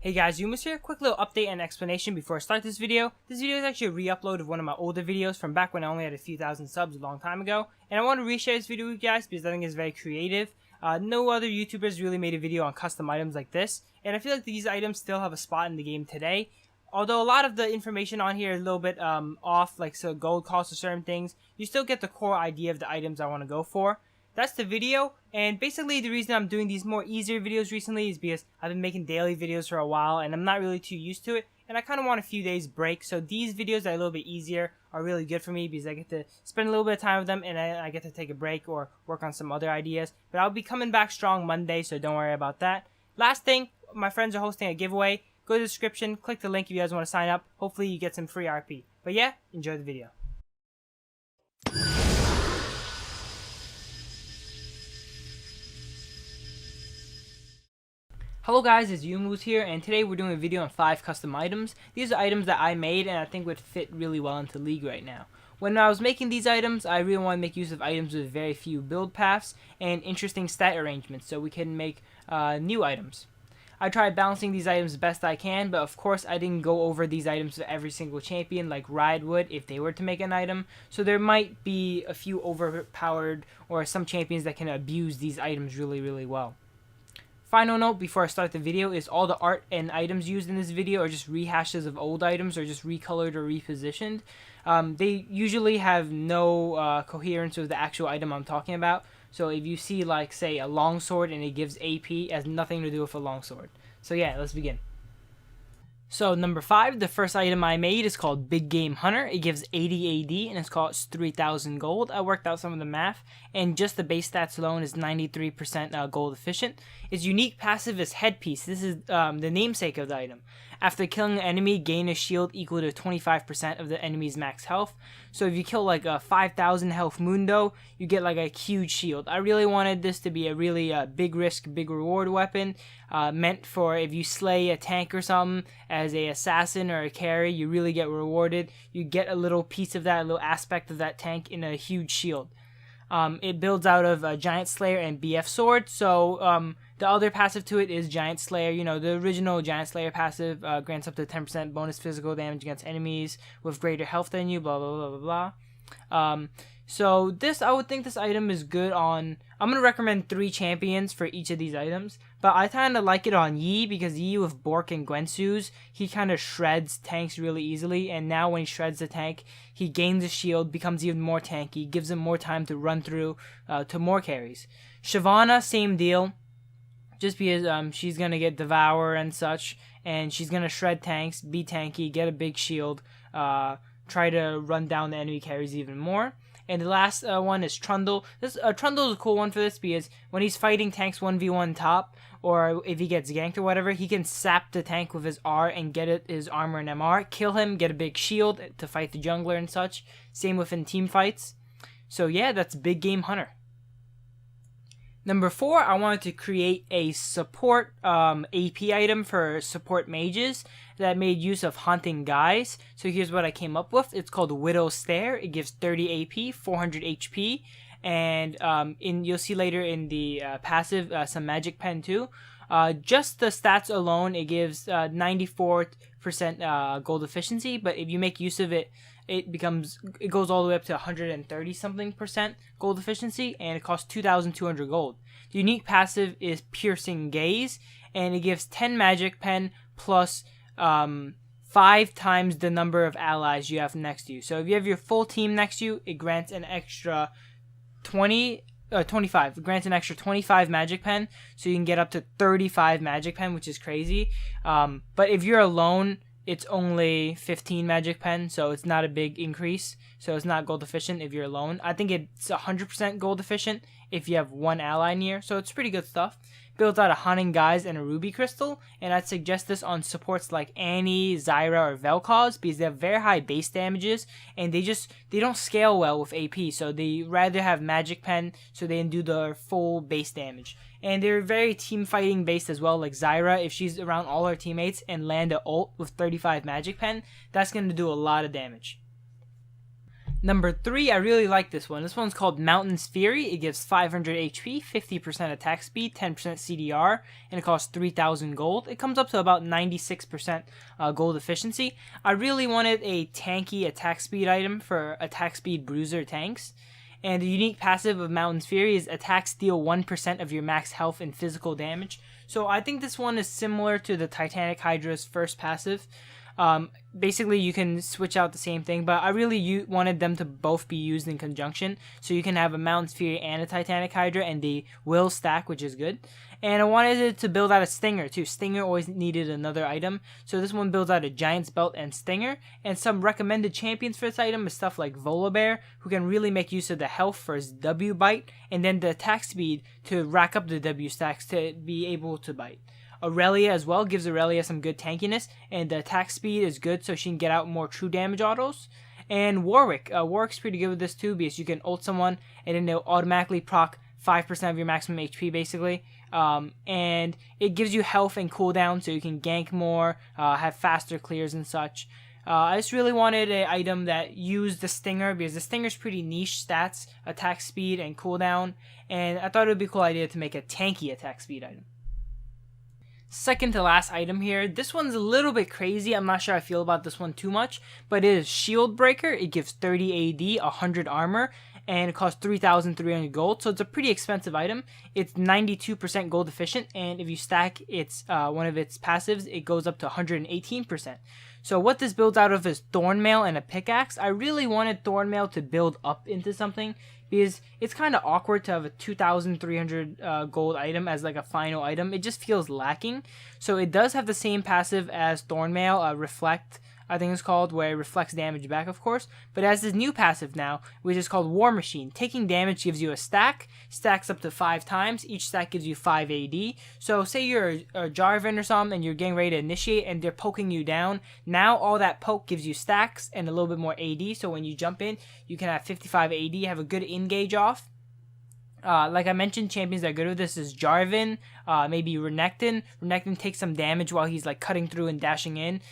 Hey guys, Youmuus here. Quick little update and explanation before I start this video. This video is actually a re-upload of one of my older videos from back when I only had a few thousand subs a long time ago. And I want to reshare this video with you guys because I think it's very creative. No other YouTubers really made a video on custom items like this. And I feel like these items still have a spot in the game today. Although a lot of the information on here is a little bit off, like so gold cost or certain things, you still get the core idea of the items I want to go for. That's the video, and basically the reason I'm doing these more easier videos recently is because I've been making daily videos for a while and I'm not really too used to it, and I kind of want a few days break. So these videos that are a little bit easier are really good for me because I get to spend a little bit of time with them and I get to take a break or work on some other ideas. But I'll be coming back strong Monday, so don't worry about that. Last thing, my friends are hosting a giveaway. Go to the description, click the link if you guys want to sign up. Hopefully you get some free RP. But yeah, enjoy the video. Hello guys, it's Youmuus here, and today we're doing a video on 5 custom items. These are items that I made and I think would fit really well into League right now. When I was making these items, I really want to make use of items with very few build paths and interesting stat arrangements so we can make new items. I tried balancing these items the best I can, but of course I didn't go over these items for every single champion like Riot would if they were to make an item, so there might be a few overpowered or some champions that can abuse these items really well. Final note before I start the video is all the art and items used in this video are just rehashes of old items or just recolored or repositioned. They usually have no coherence with the actual item I'm talking about. So if you see like say a longsword and it gives AP, it has nothing to do with a longsword. So yeah, let's begin. So number 5, the first item I made is called Big Game Hunter. It gives 80 AD and it's cost 3,000 gold. I worked out some of the math and just the base stats alone is 93% gold efficient. Its unique passive is Headpiece. This is the namesake of the item. After killing an enemy, gain a shield equal to 25% of the enemy's max health. So if you kill like a 5,000 health Mundo, you get like a huge shield. I really wanted this to be a really big risk, big reward weapon. Meant for if you slay a tank or something as a assassin or a carry, you really get rewarded. You get a little piece of that, a little aspect of that tank in a huge shield. It builds out of Giant Slayer and BF Sword, so the other passive to it is Giant Slayer. You know, the original Giant Slayer passive grants up to 10% bonus physical damage against enemies with greater health than you, blah, blah, blah, blah, blah. So this, I would think this item is good on, I'm going to recommend 3 champions for each of these items, but I kind of like it on Yi because Yi with Bork and Gwensu's, he kind of shreds tanks really easily, and now when he shreds the tank, he gains a shield, becomes even more tanky, gives him more time to run through to more carries. Shyvana, same deal, just because she's going to get Devour and such, and she's going to shred tanks, be tanky, get a big shield, try to run down the enemy carries even more. And the last one is Trundle. Trundle is a cool one for this because when he's fighting tanks 1v1 top, or if he gets ganked or whatever, he can sap the tank with his R and get his armor and MR, kill him, get a big shield to fight the jungler and such. Same within team fights. So yeah, that's Big Game Hunter. Number 4, I wanted to create a support AP item for support mages that made use of Haunting Guise. So here's what I came up with. It's called Widow Stare. It gives 30 AP, 400 HP, and you'll see later in the passive some magic pen too. Just the stats alone, it gives 94% gold efficiency, but if you make use of it, it goes all the way up to 130 something percent gold efficiency, and it costs 2,200 gold. The unique passive is Piercing Gaze, and it gives 10 magic pen plus 5 times the number of allies you have next to you. So if you have your full team next to you, it grants an extra 25. It grants an extra 25 magic pen, so you can get up to 35 magic pen, which is crazy. But if you're alone, it's only 15 magic pen, so it's not a big increase. So it's not gold efficient if you're alone. I think it's 100% gold efficient if you have one ally near, so it's pretty good stuff. Builds out a Haunting Guise and a Ruby Crystal, and I'd suggest this on supports like Annie, Zyra, or Vel'Koz because they have very high base damages, and they don't scale well with AP, so they rather have Magic Pen so they can do the full base damage. And they're very team fighting based as well, like Zyra, if she's around all her teammates and land a ult with 35 Magic Pen, that's going to do a lot of damage. Number 3, I really like this one. This one's called Mountain's Fury. It gives 500 HP, 50% attack speed, 10% CDR, and it costs 3,000 gold. It comes up to about 96% gold efficiency. I really wanted a tanky attack speed item for attack speed bruiser tanks. And the unique passive of Mountain's Fury is attacks deal 1% of your max health and physical damage. So I think this one is similar to the Titanic Hydra's first passive. Basically, you can switch out the same thing, but I really wanted them to both be used in conjunction, so you can have a Mountain's Fury and a Titanic Hydra, and they will stack, which is good. And I wanted it to build out a Stinger, too. Stinger always needed another item, so this one builds out a Giant's Belt and Stinger, and some recommended champions for this item is stuff like Volibear, who can really make use of the health for his W bite, and then the attack speed to rack up the W stacks to be able to bite. Aurelia as well gives Aurelia some good tankiness, and the attack speed is good so she can get out more true damage autos. And Warwick. Warwick's pretty good with this too because you can ult someone and then they'll automatically proc 5% of your maximum HP basically. And it gives you health and cooldown so you can gank more, have faster clears and such. I just really wanted an item that used the Stinger because the Stinger's pretty niche stats, attack speed and cooldown, and I thought it would be a cool idea to make a tanky attack speed item. Second to last item here. This one's a little bit crazy. I'm not sure I feel about this one too much, but it is Shield Breaker. It gives 30 AD, 100 armor, and it costs 3,300 gold, so it's a pretty expensive item. It's 92% gold efficient, and if you stack its one of its passives, it goes up to 118%. So what this builds out of is Thornmail and a pickaxe. I really wanted Thornmail to build up into something because it's kind of awkward to have a 2,300 gold item as like a final item. It just feels lacking. So it does have the same passive as Thornmail, Reflect, I think it's called, where it reflects damage back, of course. But it has this new passive now, which is called War Machine. Taking damage gives you a stack, stacks up to 5 times. Each stack gives you 5 AD. So say you're a Jarvan or something and you're getting ready to initiate and they're poking you down. Now all that poke gives you stacks and a little bit more AD. So when you jump in, you can have 55 AD, have a good engage off. Like I mentioned, champions that are good with this is Jarvan, maybe Renekton. Renekton takes some damage while he's like cutting through and dashing in,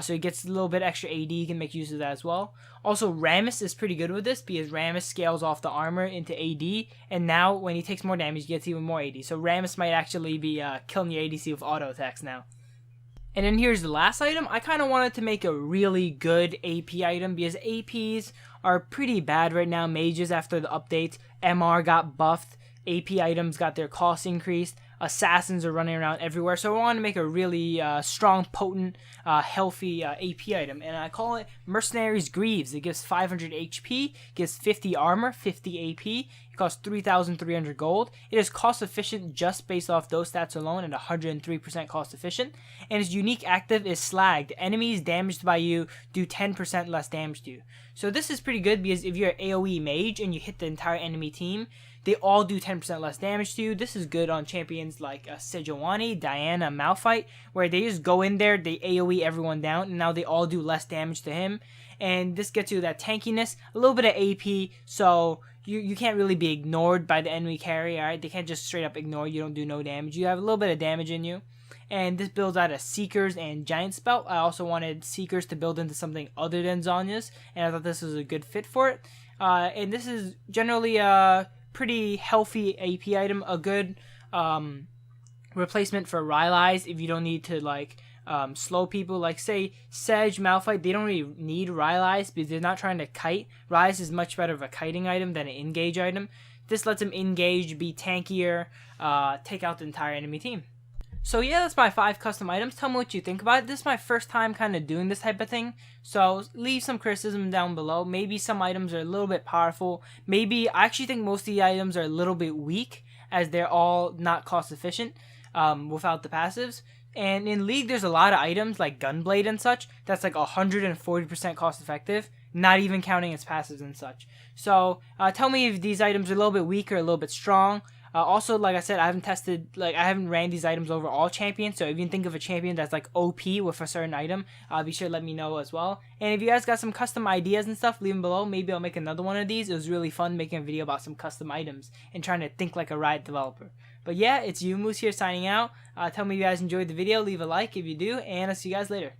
so he gets a little bit extra AD, you can make use of that as well. Also, Rammus is pretty good with this because Rammus scales off the armor into AD, and now when he takes more damage, he gets even more AD. So Rammus might actually be killing your ADC with auto attacks now. And then here's the last item. I kind of wanted to make a really good AP item because APs are pretty bad right now. Mages after the update, MR got buffed, AP items got their costs increased, assassins are running around everywhere. So I wanted to make a really strong, potent, healthy AP item. And I call it Mercenary's Greaves. It gives 500 HP, gives 50 armor, 50 AP. It costs 3,300 gold. It is cost efficient just based off those stats alone at 103% cost efficient. And its unique active is Slagged. Enemies damaged by you do 10% less damage to you. So this is pretty good because if you're an AoE mage and you hit the entire enemy team, they all do 10% less damage to you. This is good on champions like Sejuani, Diana, Malphite, where they just go in there, they AoE everyone down, and now they all do less damage to him. And this gets you that tankiness, a little bit of AP, so you can't really be ignored by the enemy carry, alright? They can't just straight up ignore you, don't do no damage. You have a little bit of damage in you. And this builds out of Seekers and Giant's Belt. I also wanted Seekers to build into something other than Zhonya's, and I thought this was a good fit for it. And this is generally a pretty healthy AP item, a good replacement for Rylai's if you don't need to like slow people. Like say Sedge, Malphite, they don't really need Rylai's because they're not trying to kite. Rylai's is much better of a kiting item than an engage item. This lets them engage, be tankier, take out the entire enemy team. So yeah, that's my 5 custom items. Tell me what you think about it. This is my first time kind of doing this type of thing. So leave some criticism down below. Maybe some items are a little bit powerful. Maybe I actually think most of the items are a little bit weak as they're all not cost efficient without the passives. And in League, there's a lot of items like Gunblade and such that's like 140% cost effective, not even counting its passives and such. So tell me if these items are a little bit weak or a little bit strong. Also, like I said, I haven't ran these items over all champions, so if you can think of a champion that's like OP with a certain item, be sure to let me know as well. And if you guys got some custom ideas and stuff, leave them below. Maybe I'll make another one of these. It was really fun making a video about some custom items and trying to think like a Riot developer. But yeah, it's Youmuus here signing out. Tell me if you guys enjoyed the video, leave a like if you do, and I'll see you guys later.